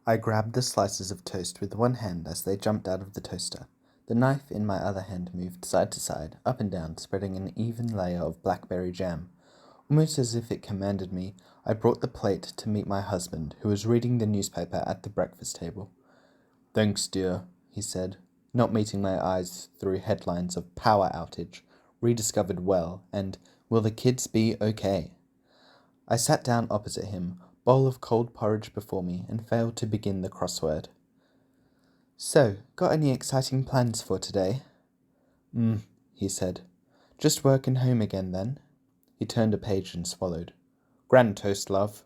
I grabbed the slices of toast with one hand as they jumped out of the toaster. The knife in my other hand moved side to side, up and down, spreading an even layer of blackberry jam. Almost as if it commanded me, I brought the plate to meet my husband, who was reading the newspaper at the breakfast table. "Thanks, dear," he said, not meeting my eyes through headlines of power outage, rediscovered well, and will the kids be okay? I sat down opposite him, bowl of cold porridge before me, and failed to begin the crossword. "So, got any exciting plans for today?" He said. "Just work and home again, then?" He turned a page and swallowed. "Grand toast, love."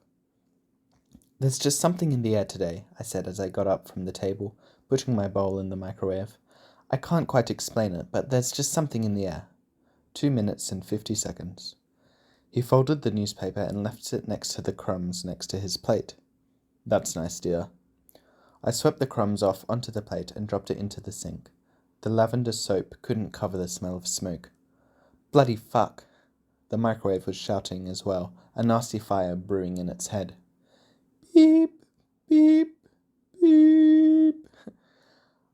"There's just something in the air today," I said as I got up from the table, putting my bowl in the microwave. "I can't quite explain it, but there's just something in the air." 2 minutes and 50 seconds. He folded the newspaper and left it next to the crumbs next to his plate. "That's nice, dear." I swept the crumbs off onto the plate and dropped it into the sink. The lavender soap couldn't cover the smell of smoke. Bloody fuck! The microwave was shouting as well, a nasty fire brewing in its head. Beep, beep, beep.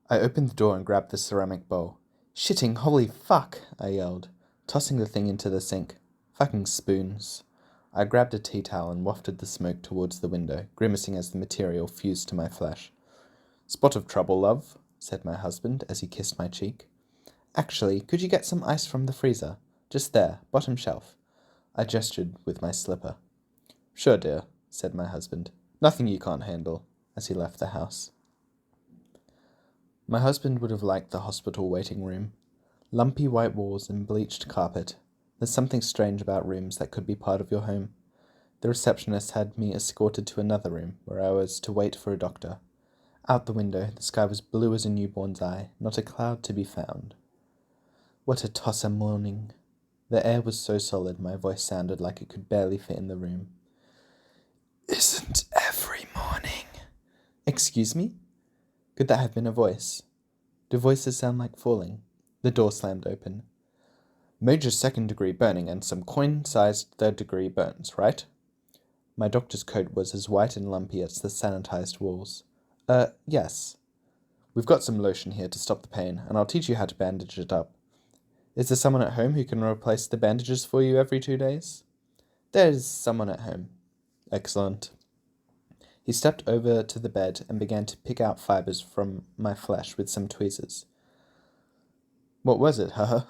I opened the door and grabbed the ceramic bowl. "Shitting holy fuck!" I yelled, tossing the thing into the sink. Fucking spoons. I grabbed a tea towel and wafted the smoke towards the window, grimacing as the material fused to my flesh. "Spot of trouble, love," said my husband as he kissed my cheek. "Actually, could you get some ice from the freezer? Just there, bottom shelf." I gestured with my slipper. "Sure, dear," said my husband. "Nothing you can't handle," as he left the house. My husband would have liked the hospital waiting room. Lumpy white walls and bleached carpet. There's something strange about rooms that could be part of your home. The receptionist had me escorted to another room, where I was to wait for a doctor. Out the window, the sky was blue as a newborn's eye, not a cloud to be found. What a tosser morning. The air was so solid, my voice sounded like it could barely fit in the room. "Isn't every morning?" Excuse me? Could that have been a voice? Do voices sound like falling? The door slammed open. "Major second-degree burning and some coin-sized third-degree burns, right?" My doctor's coat was as white and lumpy as the sanitized walls. Yes. "We've got some lotion here to stop the pain, and I'll teach you how to bandage it up. Is there someone at home who can replace the bandages for you every 2 days?" "There's someone at home." "Excellent." He stepped over to the bed and began to pick out fibers from my flesh with some tweezers. "What was it, huh?"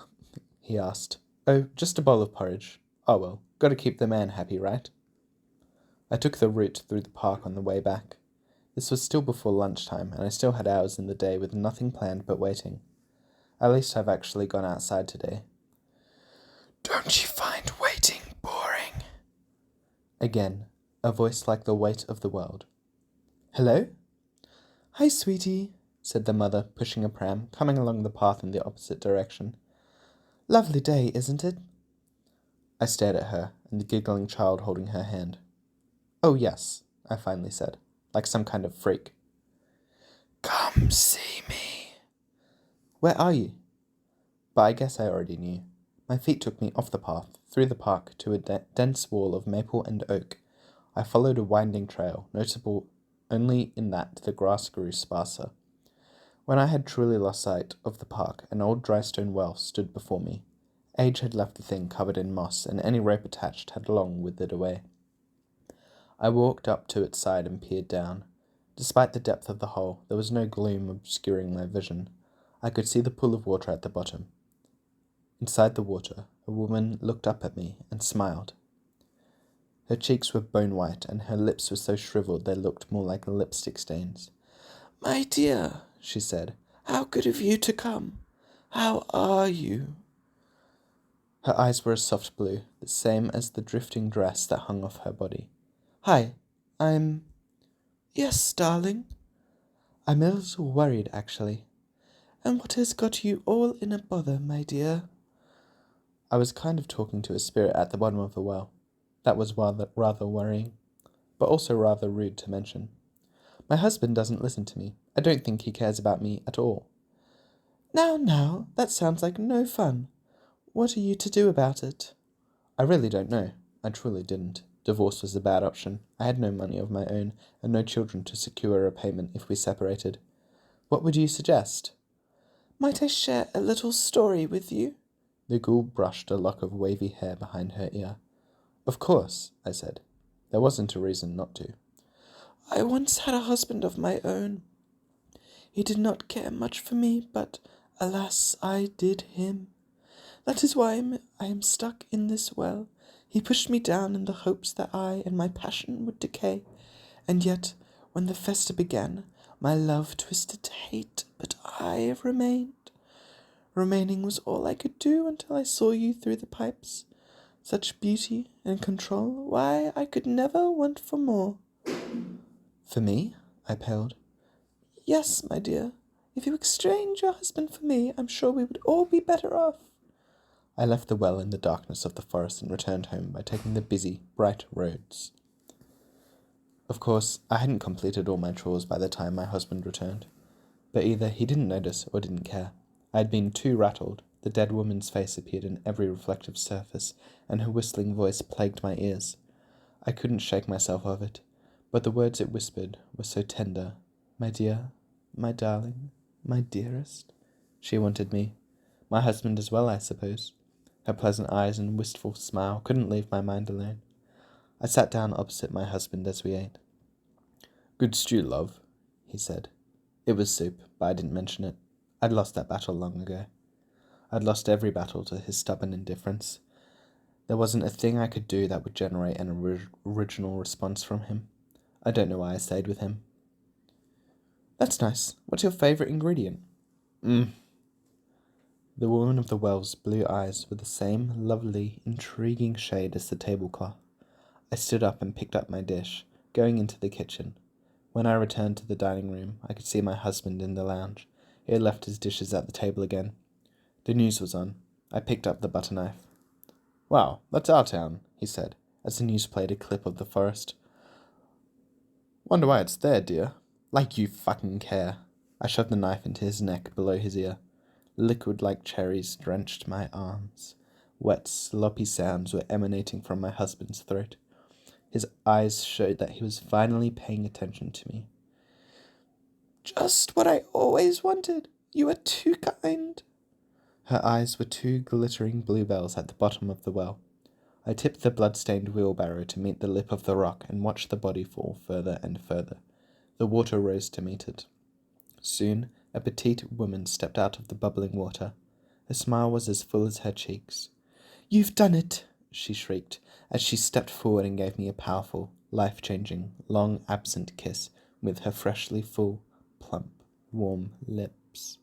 he asked. "Oh, just a bowl of porridge. Oh well, gotta keep the man happy, right?" I took the route through the park on the way back. This was still before lunchtime, and I still had hours in the day with nothing planned but waiting. At least I've actually gone outside today. "Don't you find waiting boring?" Again, a voice like the weight of the world. "Hello?" "Hi, sweetie," said the mother, pushing a pram, coming along the path in the opposite direction. "Lovely day, isn't it?" I stared at her, and the giggling child holding her hand. "Oh, yes," I finally said, like some kind of freak. "Come see me." "Where are you?" But I guess I already knew. My feet took me off the path, through the park, to a dense wall of maple and oak. I followed a winding trail, notable only in that the grass grew sparser. When I had truly lost sight of the park, an old dry stone well stood before me. Age had left the thing covered in moss, and any rope attached had long withered away. I walked up to its side and peered down. Despite the depth of the hole, there was no gloom obscuring my vision. I could see the pool of water at the bottom. Inside the water, a woman looked up at me and smiled. Her cheeks were bone-white, and her lips were so shriveled they looked more like lipstick stains. "My dear," she said, "how good of you to come. How are you?" Her eyes were a soft blue, the same as the drifting dress that hung off her body. "Hi, I'm—" "Yes, darling?" "I'm a little worried, actually." "And what has got you all in a bother, my dear?" I was kind of talking to a spirit at the bottom of the well. That was rather worrying, but also rather rude to mention. My husband doesn't listen to me. I don't think he cares about me at all. Now, that sounds like no fun. What are you to do about it?" "I really don't know. I truly didn't. Divorce was a bad option. I had no money of my own, and no children to secure a repayment if we separated. What would you suggest? Might I share a little story with you? The ghoul brushed a lock of wavy hair behind her ear. Of course, I said. There wasn't a reason not to. I once had a husband of my own. He did not care much for me, but alas, I did him. That is why I am stuck in this well. He pushed me down in the hopes that I and my passion would decay, and yet, when the festa began, my love twisted to hate, but I remained. Remaining was all I could do until I saw you through the pipes. Such beauty and control, why, I could never want for more. For me? I paled. Yes, my dear. If you exchange your husband for me, I'm sure we would all be better off. I left the well in the darkness of the forest and returned home by taking the busy, bright roads. Of course, I hadn't completed all my chores by the time my husband returned, but either he didn't notice or didn't care. I had been too rattled. The dead woman's face appeared in every reflective surface, and her whistling voice plagued my ears. I couldn't shake myself of it, but the words it whispered were so tender. My dear, my darling, my dearest. She wanted me. My husband as well, I suppose. Her pleasant eyes and wistful smile couldn't leave my mind alone. I sat down opposite my husband as we ate. Good stew, love, he said. It was soup, but I didn't mention it. I'd lost that battle long ago. I'd lost every battle to his stubborn indifference. There wasn't a thing I could do that would generate an original response from him. I don't know why I stayed with him. That's nice. What's your favourite ingredient? The woman of the well's blue eyes were the same lovely, intriguing shade as the tablecloth. I stood up and picked up my dish, going into the kitchen. When I returned to the dining room, I could see my husband in the lounge. He had left his dishes at the table again. The news was on. I picked up the butter knife. Wow, that's our town, he said, as the news played a clip of the forest. Wonder why it's there, dear. Like you fucking care. I shoved the knife into his neck below his ear. Liquid like cherries drenched my arms. Wet, sloppy sounds were emanating from my husband's throat. His eyes showed that he was finally paying attention to me. Just what I always wanted. You are too kind. Her eyes were two glittering bluebells at the bottom of the well. I tipped the blood-stained wheelbarrow to meet the lip of the rock and watched the body fall further and further. The water rose to meet it. Soon, a petite woman stepped out of the bubbling water. Her smile was as full as her cheeks. You've done it, she shrieked, as she stepped forward and gave me a powerful, life-changing, long-absent kiss with her freshly full, plump, warm lips.